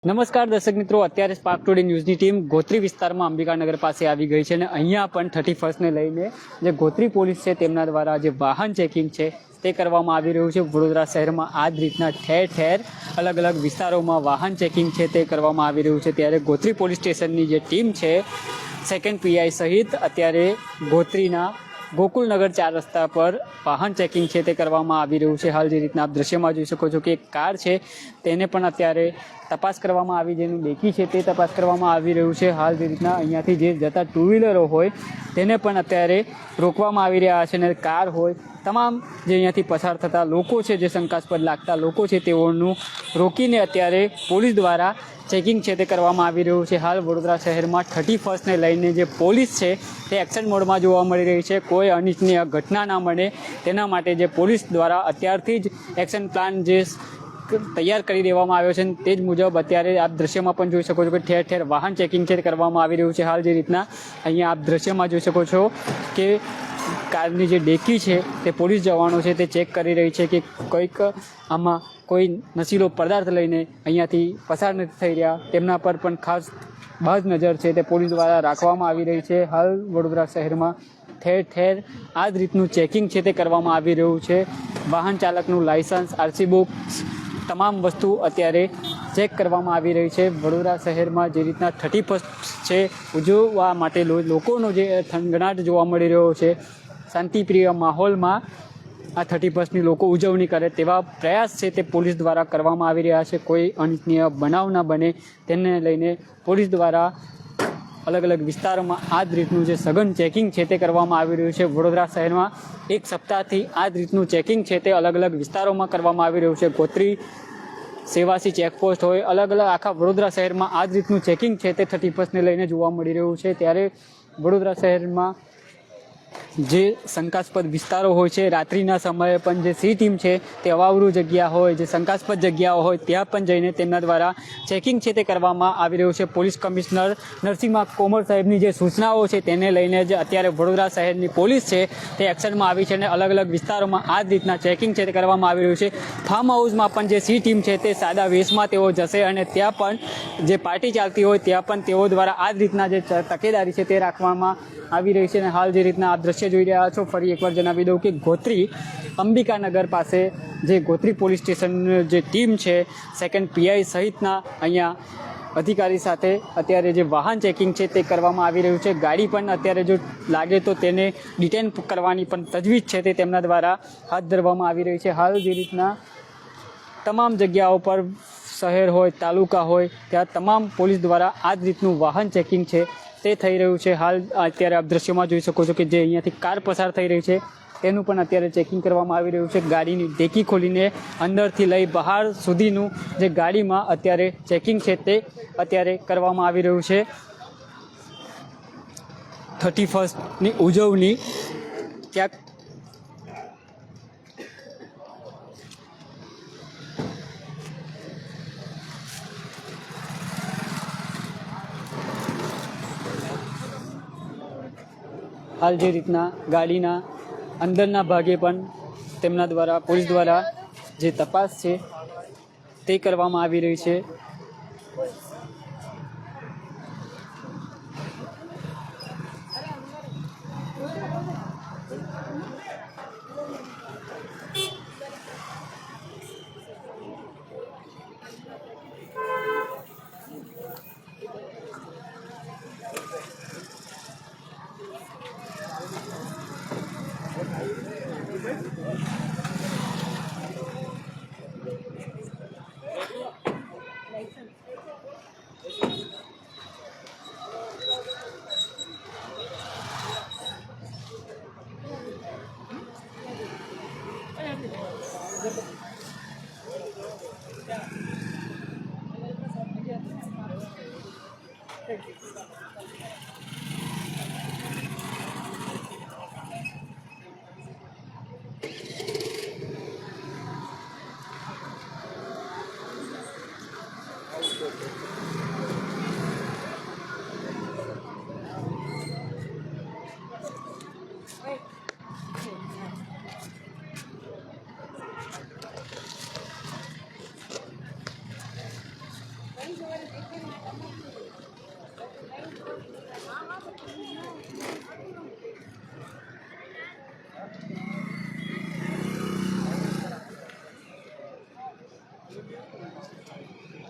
નમસ્કાર દર્શક મિત્રો, અત્યારે સ્પાર્ક ટુડે ન્યૂઝની ટીમ ગોત્રી વિસ્તારમાં અંબિકાનગર પાસે આવી ગઈ છે અને અહીંયા પણ 31st ને લઈને જે ગોત્રી પોલીસ છે તેમના દ્વારા જે વાહન ચેકિંગ છે તે કરવામાં આવી રહ્યું છે। વડોદરા શહેરમાં આ જ રીતના ઠેર ઠેર અલગ અલગ વિસ્તારોમાં વાહન ચેકિંગ છે તે કરવામાં આવી રહ્યું છે। ત્યારે ગોત્રી પોલીસ સ્ટેશનની જે ટીમ છે સેકન્ડ પીઆઈ સહિત અત્યારે ગોત્રીના ગોકુલનગર 4 રસ્તા પર વાહન ચેકિંગ છે તે કરવામાં આવી રહ્યું છે। હાલ જે રીતના આપ દ્રશ્યમાં જોઈ શકો છો કે એક કાર છે તેને પણ અત્યારે તપાસ કરવામાં આવી, જેનું ડેકી છે તે તપાસ કરવામાં આવી રહ્યું છે। હાલ જે રીતના અહીંયાથી જે જતા ટુ વ્હીલરો હોય તેને પણ અત્યારે રોકવામાં આવી રહ્યા છે અને કાર હોય તમામ જે અહીંયાથી પસાર થતા લોકો છે, જે શંકાસ્પદ લાગતા લોકો છે તેઓનું રોકીને અત્યારે પોલીસ દ્વારા ચેકિંગ છે તે કરવામાં આવી રહ્યું છે। હાલ વડોદરા શહેરમાં 31st ને લઈને જે પોલીસ છે તે એક્શન મોડમાં જોવા મળી રહી છે। કોઈ અનિચ્છનીય ઘટના ના બને તેના માટે જે પોલીસ દ્વારા અત્યારથી જ એક્શન પ્લાન જે તૈયાર કરી દેવામાં આવ્યો છે તે જ મુજબ અત્યારે આપ દ્રશ્યમાં પણ જોઈ શકો છો કે ઠેર ઠેર વાહન ચેકિંગ છે કરવામાં આવી રહ્યું છે। હાલ જે રીતના અહીંયા આપ દ્રશ્યમાં જોઈ શકો છો કે કારની જે ડેકી છે તે પોલીસ જવાનો છે તે ચેક કરી રહી છે કે કંઈક આમાં કોઈ નશીલો પદાર્થ લઈને અહીંયાથી પસાર નથી થઈ રહ્યા, તેમના પર પણ ખાસ બાજ નજર છે તે પોલીસ દ્વારા રાખવામાં આવી રહી છે। હાલ વડોદરા શહેરમાં ઠેર ઠેર આ જ રીતનું ચેકિંગ છે તે કરવામાં આવી રહ્યું છે। વાહન ચાલકનું લાયસન્સ, આરસી બુક્સ, તમામ વસ્તુ અત્યારે ચેક કરવામાં આવી રહી છે। વડોદરા શહેરમાં જે રીતના 31st છે ઉજવવા માટે લોકોનો જે થનગનાટ જોવા મળી રહ્યો છે, શાંતિપ્રિય માહોલમાં આ 31stની લોકો ઉજવણી કરે તેવા પ્રયાસ છે તે પોલીસ દ્વારા કરવામાં આવી રહ્યા છે। કોઈ અનિચ્છનીય બનાવ ના બને તેને લઈને પોલીસ દ્વારા અલગ અલગ વિસ્તારોમાં આ જ રીતનું જે સઘન ચેકિંગ છે તે કરવામાં આવી રહ્યું છે। વડોદરા શહેરમાં એક સપ્તાહથી આ જ રીતનું ચેકિંગ છે તે અલગ અલગ વિસ્તારોમાં કરવામાં આવી રહ્યું છે। ગોત્રી, સેવાસી ચેકપોસ્ટ હોય, અલગ અલગ આખા વડોદરા શહેરમાં આ જ રીતનું ચેકિંગ છે તે 31st ને લઈને જોવા મળી રહ્યું છે। ત્યારે વડોદરા શહેરમાં જે શંકાસ્પદ વિસ્તારો હોય છે, રાત્રિના સમયે પણ જે સી ટીમ છે તે અવાવરૂ જગ્યા હોય, જે શંકાસ્પદ જગ્યાઓ હોય ત્યાં પણ જઈને તેમના દ્વારા ચેકિંગ છે તે કરવામાં આવી રહ્યું છે। પોલીસ કમિશનર નરસિંહા કોમર સાહેબની જે સૂચનાઓ છે તેને લઈને જે અત્યારે વડોદરા શહેરની પોલીસ છે તે એક્શનમાં આવી છે અને અલગ અલગ વિસ્તારોમાં આ જ રીતના ચેકિંગ છે તે કરવામાં આવી રહ્યું છે। ફાર્મ હાઉસમાં પણ જે સી ટીમ છે તે સાદા વેશમાં તેઓ જશે અને ત્યાં પણ જે પાર્ટી ચાલતી હોય ત્યાં પણ તેઓ દ્વારા આ જ રીતના જે તકેદારી છે તે રાખવામાં આવી રહી છે। અને હાલ જે રીતના આપ દ્રશ્ય જોઈ રહ્યા છો, ફરી એકવાર જણાવી દઉં કે ગોત્રી અંબિકાનગર પાસે જે ગોત્રી પોલીસ સ્ટેશન જે ટીમ છે સેકન્ડ પીઆઈ સહિતના અહીંયા અધિકારી સાથે અત્યારે જે વાહન ચેકિંગ છે તે કરવામાં આવી રહ્યું છે। ગાડી પણ અત્યારે જો લાગે તો તેને ડિટેન કરવાની પણ તજવીજ છે તે તેમના દ્વારા હાથ ધરવામાં આવી રહી છે। હાલ જે રીતના તમામ જગ્યાઓ પર શહેર હોય, તાલુકા હોય ત્યાં તમામ પોલીસ દ્વારા આ જ રીતનું વાહન ચેકિંગ છે તે થઈ રહ્યું છે। હાલ અત્યારે આપ દ્રશ્યમાં જોઈ શકો છો કે જે અહીંયાથી કાર પસાર થઈ રહી છે તેનું પણ અત્યારે ચેકિંગ કરવામાં આવી રહ્યું છે। ગાડીની ડેકી ખોલીને અંદરથી લઈ બહાર સુધીનું જે ગાડીમાં અત્યારે ચેકિંગ છે તે અત્યારે કરવામાં આવી રહ્યું છે। 31stની ઉજવણી ક્યાંક હાલ જે રીતના ગાડીના અંદરના ભાગે પણ તેમના દ્વારા પોલીસ દ્વારા જે તપાસ છે તે કરવામાં આવી રહી છે।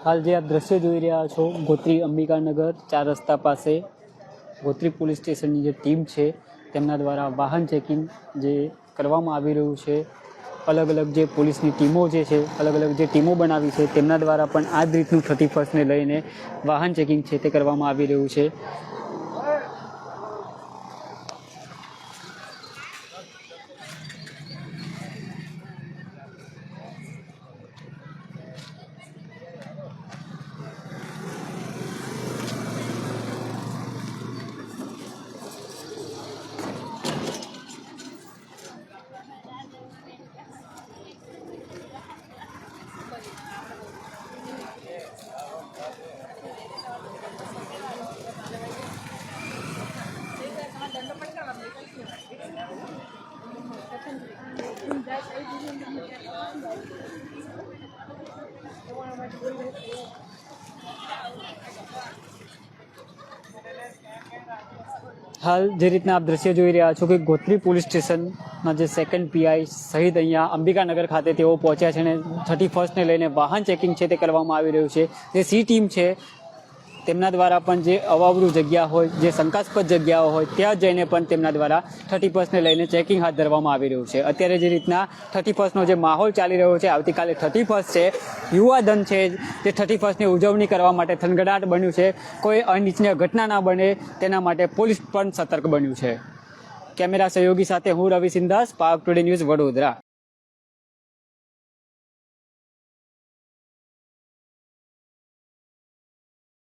હાલ જે આપ દ્રશ્ય જોઈ રહ્યા છો, ગોત્રી અંબિકાનગર 4 રસ્તા પાસે ગોત્રી પોલીસ સ્ટેશનની જે ટીમ છે તેમના દ્વારા વાહન ચેકિંગ જે કરવામાં આવી રહ્યું છે. અલગ અલગ જે પોલીસની ટીમો જે છે, અલગ અલગ જે ટીમો બનાવી છે તેમના દ્વારા પણ આ જ રીતનું 31ને લઈને વાહન ચેકિંગ છે તે કરવામાં આવી રહ્યું છે. હાલ જે રીતના આપ દ્રશ્ય જોઈ રહ્યા છો કે ગોત્રી પોલીસ સ્ટેશનના જે સેકન્ડ પીઆઈ સહિત અહીંયા અંબિકાનગર ખાતે તેઓ પહોંચ્યા છે અને 31ને લઈને વાહન ચેકિંગ છે તે કરવામાં આવી રહ્યું છે. જે સી ટીમ છે તેમના દ્વારા પણ જે અવાવરું જગ્યા હોય, જે શંકાસ્પદ જગ્યાઓ હોય ત્યાં જઈને પણ તેમના દ્વારા 31ને લઈને ચેકિંગ હાથ ધરવામાં આવી રહ્યું છે. અત્યારે જે રીતના 31નો જે માહોલ ચાલી રહ્યો છે, આવતીકાલે 31 છે, યુવાધન છે જે 31ની ઉજવણી કરવા માટે થનગનાટ બન્યું છે. કોઈ અનિચ્છનીય ઘટના ના બને તેના માટે પોલીસ પણ સતર્ક બન્યું છે. કેમેરા સહયોગી સાથે હું રવિ સિંધાસ, પાવર ટુડે ન્યૂઝ, વડોદરા.